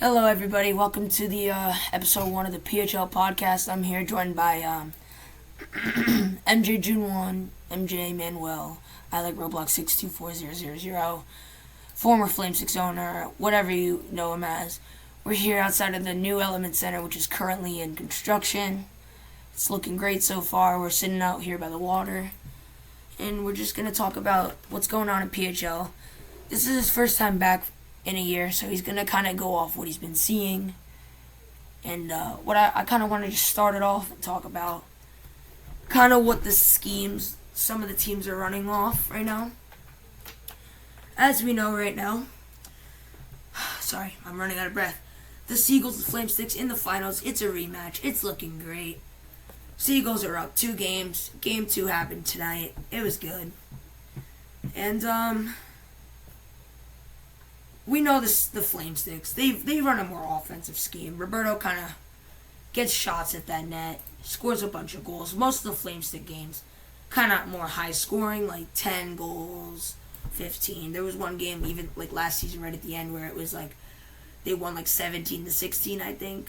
Hello, everybody. Welcome to the episode 1 of the PHL podcast. I'm here joined by MJ June 1, MJ Manuel, Ilikeroblox62400, former Flame 6 owner, whatever you know him as. We're here outside of the new Element Center, which is currently in construction. It's looking great so far. We're sitting out here by the water, and we're just going to talk about what's going on in PHL. This is his first time back in a year, so he's going to kind of go off what he's been seeing. And what I kind of want to just start it off and talk about kind of what the schemes some of the teams are running off right now. As we know right now, sorry, I'm running out of breath. The Seagulls and Flame Sticks in the finals. It's a rematch. It's looking great. Seagulls are up 2 games. Game 2 happened tonight. It was good. And we know the Flame Sticks. They run a more offensive scheme. Roberto kind of gets shots at that net, scores a bunch of goals. Most of the Flame Stick games kind of more high scoring, like 10 goals, 15. There was one game even like last season right at the end where it was like they won like 17-16, I think.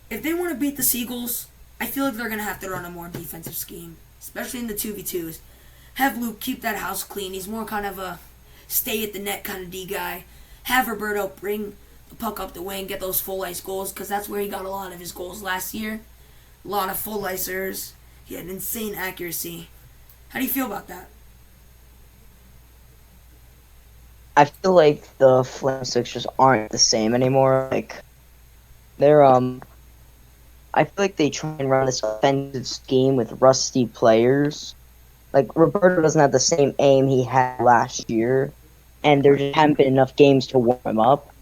If they want to beat the Seagulls, I feel like they're going to have to run a more defensive scheme, especially in the 2v2s. Have Luke keep that house clean. He's more kind of a stay at the net kind of D guy. Have Roberto bring the puck up the wing, get those full ice goals, because that's where he got a lot of his goals last year. A lot of full icers. He had insane accuracy. How do you feel about that? I feel like the Flame Sticks just aren't the same anymore. Like they're I feel like they try and run this offensive scheme with rusty players. Like Roberto doesn't have the same aim he had last year, and there just haven't been enough games to warm him up.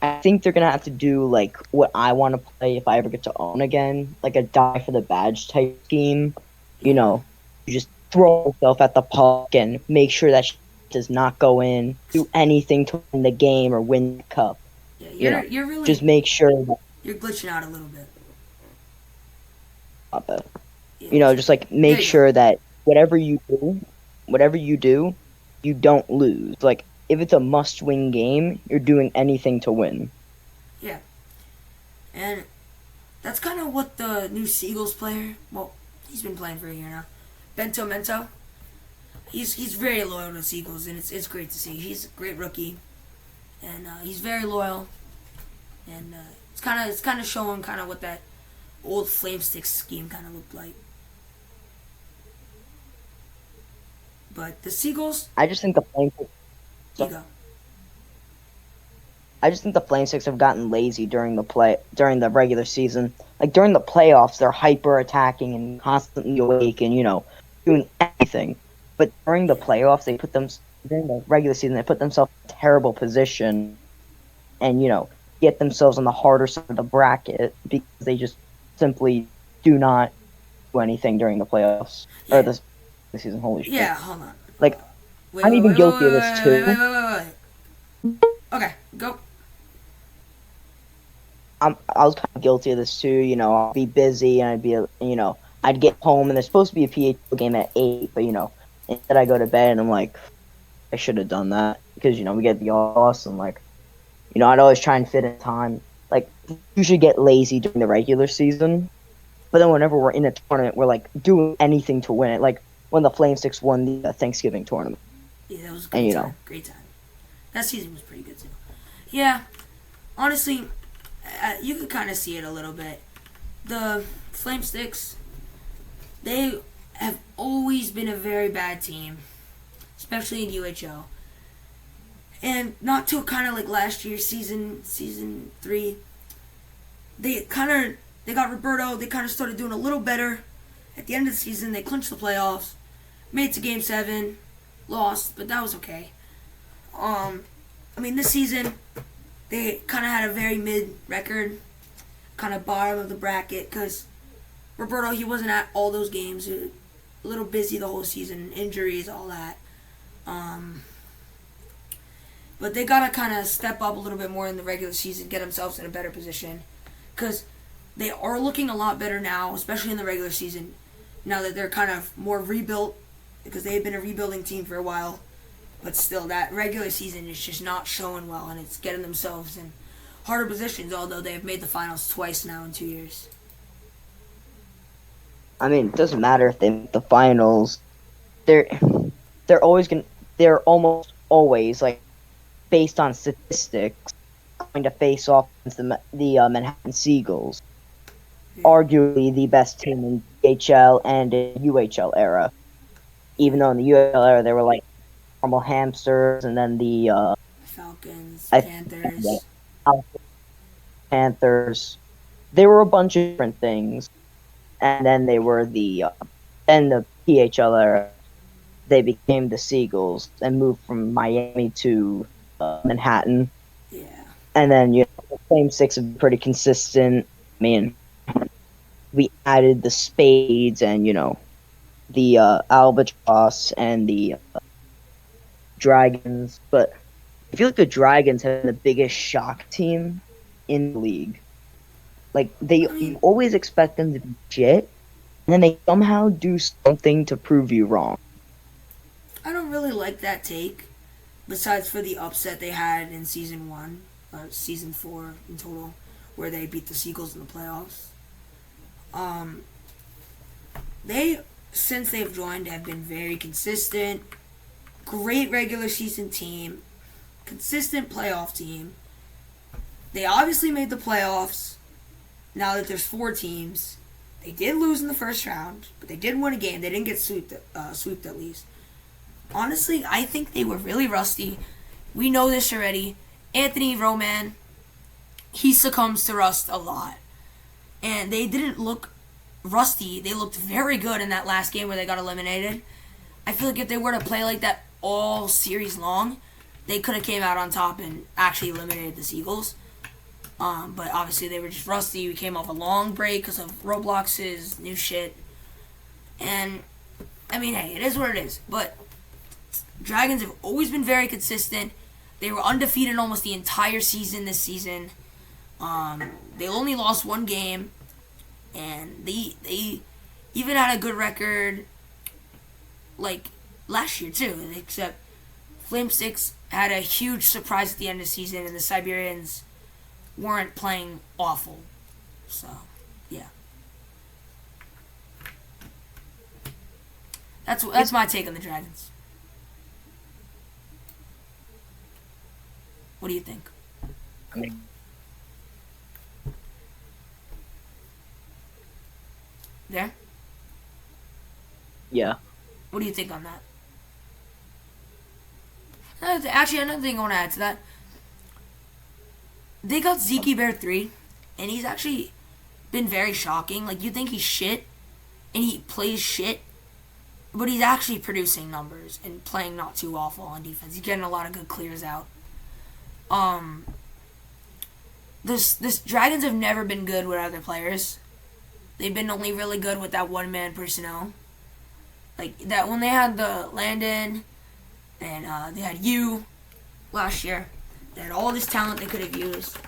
I think they're gonna have to do like what I want to play if I ever get to own again, like a die for the badge type scheme. You know, you just throw yourself at the puck and make sure that does not go in. Do anything to win the game or win the cup. Yeah, you're really just make sure that you're glitching out a little bit. Just like make sure that whatever you do, you don't lose. Like, if it's a must-win game, you're doing anything to win. Yeah. And that's kind of what the new Seagulls player, well, he's been playing for a year now, Bento Mento, he's very loyal to Seagulls, and it's great to see. He's a great rookie, and he's very loyal, and it's kind of showing kind of what that old Flame Stick scheme kind of looked like. But the Seagulls, I just think the Flame Sticks have gotten lazy during the regular season. Like during the playoffs, they're hyper attacking and constantly awake and doing anything. But during the playoffs, during the regular season they put themselves in a terrible position, and get themselves on the harder side of the bracket because they just simply do not do anything during the playoffs or the season. Holy shit! Yeah, hold on. Like, I'm even guilty of this too. Wait. Okay, go. I was kind of guilty of this too. I'll be busy and I'd get home and there's supposed to be a PHL game at 8, but instead I go to bed and I'm like, I should have done that because we get the loss and I'd always try and fit in time. Like, you should get lazy during the regular season, but then whenever we're in a tournament, we're like doing anything to win it. Like when the Flame Sticks won the Thanksgiving tournament. Yeah, that was a great time. Great time. That season was pretty good too. Yeah, honestly, you could kind of see it a little bit. The Flame Sticks, they have always been a very bad team, especially in UHL. And not till kind of like last year, season 3, they got Roberto. They kind of started doing a little better. At the end of the season, they clinched the playoffs, made it to Game 7, lost, but that was okay. This season, they kind of had a very mid record, kind of bottom of the bracket, because Roberto, he wasn't at all those games. He was a little busy the whole season, injuries, all that. But they got to kind of step up a little bit more in the regular season, get themselves in a better position, because they are looking a lot better now, especially in the regular season, now that they're kind of more rebuilt, because they've been a rebuilding team for a while. But still, that regular season is just not showing well, and it's getting themselves in harder positions, although they have made the finals twice now in 2 years. I mean, it doesn't matter if they make the finals. They're they're always going. They're almost always, like, based on statistics, going to face off against the Manhattan Seagulls, arguably the best team in PHL and in UHL era. Even though in the UHL era they were like normal hamsters, and then the Falcons, I Panthers. Panthers. They were a bunch of different things, and then they were the PHL era. They became the Seagulls and moved from Miami to Manhattan. Yeah. And then the Flame Six have been pretty consistent. I mean, we added the Spades and the Albatross and the Dragons, but I feel like the Dragons have been the biggest shock team in the league. Like, you always expect them to be shit, and then they somehow do something to prove you wrong. I don't really like that take, besides for the upset they had in season 1, or season 4 in total, where they beat the Seagulls in the playoffs. They, since they've joined, have been very consistent. Great regular season team. Consistent playoff team. They obviously made the playoffs. Now that there's 4 teams. They did lose in the first round, but they did win a game. They didn't get swept at least. Honestly, I think they were really rusty. We know this already. Anthony Roman, he succumbs to rust a lot. And they didn't look rusty. They looked very good in that last game where they got eliminated. I feel like if they were to play like that all series long, they could have came out on top and actually eliminated the Seagulls. But obviously they were just rusty. We came off a long break because of Roblox's new shit. And, I mean, hey, it is what it is. But Dragons have always been very consistent. They were undefeated almost the entire season this season. They only lost 1 game. And they even had a good record, like, last year, too. Except Flame 6 had a huge surprise at the end of the season, and the Siberians weren't playing awful. So, yeah. That's my take on the Dragons. What do you think? There? Yeah. What do you think on that? Actually, another thing I want to add to that. They got Zeke Bear 3, and he's actually been very shocking. Like, you think he's shit, and he plays shit, but he's actually producing numbers and playing not too awful on defense. He's getting a lot of good clears out. This Dragons have never been good with other players. They've been only really good with that one-man personnel. Like, that when they had the Landon, and they had you last year. They had all this talent they could have used,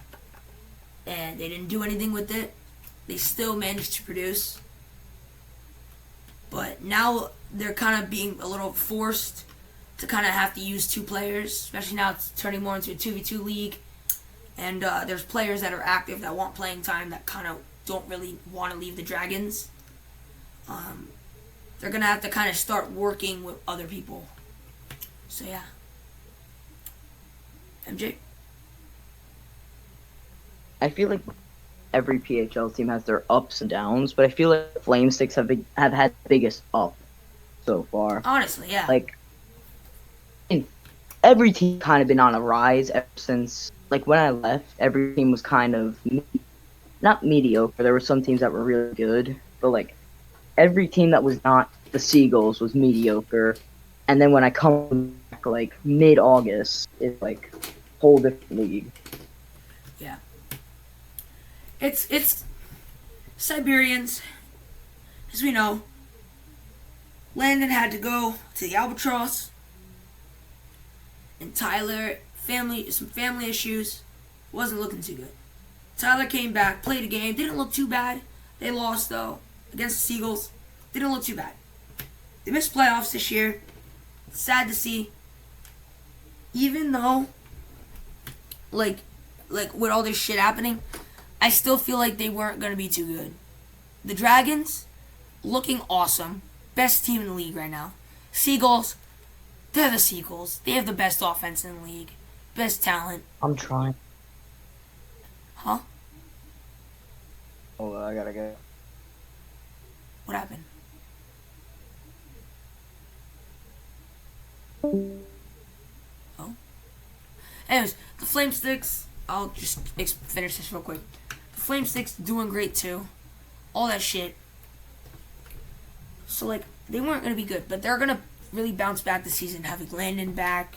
and they didn't do anything with it. They still managed to produce. But now they're kind of being a little forced to kind of have to use 2 players, especially now it's turning more into a 2v2 league. And there's players that are active that want playing time that kind of don't really want to leave the Dragons. They're going to have to kind of start working with other people. So, yeah. MJ? I feel like every PHL team has their ups and downs, but I feel like the Flame Sticks have had the biggest up so far. Honestly, yeah. Like, every team kind of been on a rise ever since, like, when I left, every team was kind of, not mediocre, there were some teams that were really good, but, like, every team that was not the Seagulls was mediocre, and then when I come back, like, mid-August, it's, like, whole different league. Yeah. It's Siberians, as we know. Landon had to go to the Albatross, and Tyler, some family issues, wasn't looking too good. Tyler came back, played a game, didn't look too bad. They lost, though, against the Seagulls. Didn't look too bad. They missed playoffs this year. Sad to see. even though, like, with all this shit happening, I still feel like they weren't gonna be too good. The Dragons, looking awesome, best team in the league right now. Seagulls, they're the Seagulls. They have the best offense in the league, best talent. I'm trying. Huh? Oh, I gotta go. What happened? Oh. Anyways, the Flame Sticks. I'll just finish this real quick. The Flame Sticks doing great too. All that shit. So like they weren't gonna be good, but they're gonna really bounce back this season, having Landon back.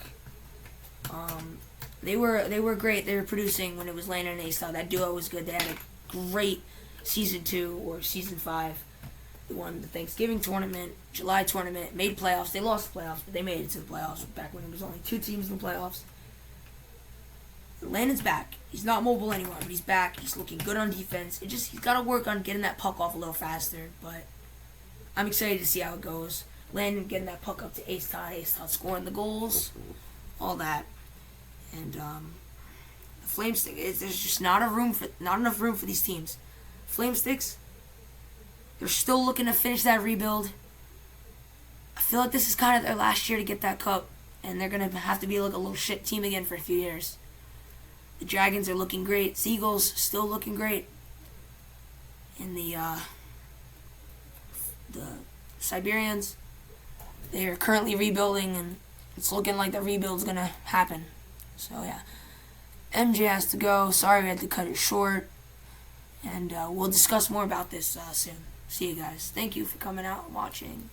They were great. They were producing when it was Landon and A-Style. That duo was good. They had a great season 2 or season 5. They won the Thanksgiving tournament, July tournament, made playoffs. They lost the playoffs, but they made it to the playoffs back when there was only 2 teams in the playoffs. Landon's back. He's not mobile anymore, but he's back. He's looking good on defense. He's got to work on getting that puck off a little faster, but I'm excited to see how it goes. Landon getting that puck up to Ace-Todd scoring the goals, all that. And the Flame Stick, there's just not enough room for these teams. Flame Sticks, they're still looking to finish that rebuild. I feel like this is kind of their last year to get that cup, and they're gonna have to be like a little shit team again for a few years. The Dragons are looking great. Seagulls still looking great. And the Siberians, they are currently rebuilding, and it's looking like the rebuild's gonna happen. So yeah, MJ has to go. Sorry we had to cut it short, and we'll discuss more about this soon. See you guys. Thank you for coming out and watching.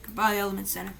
Goodbye, Element Center.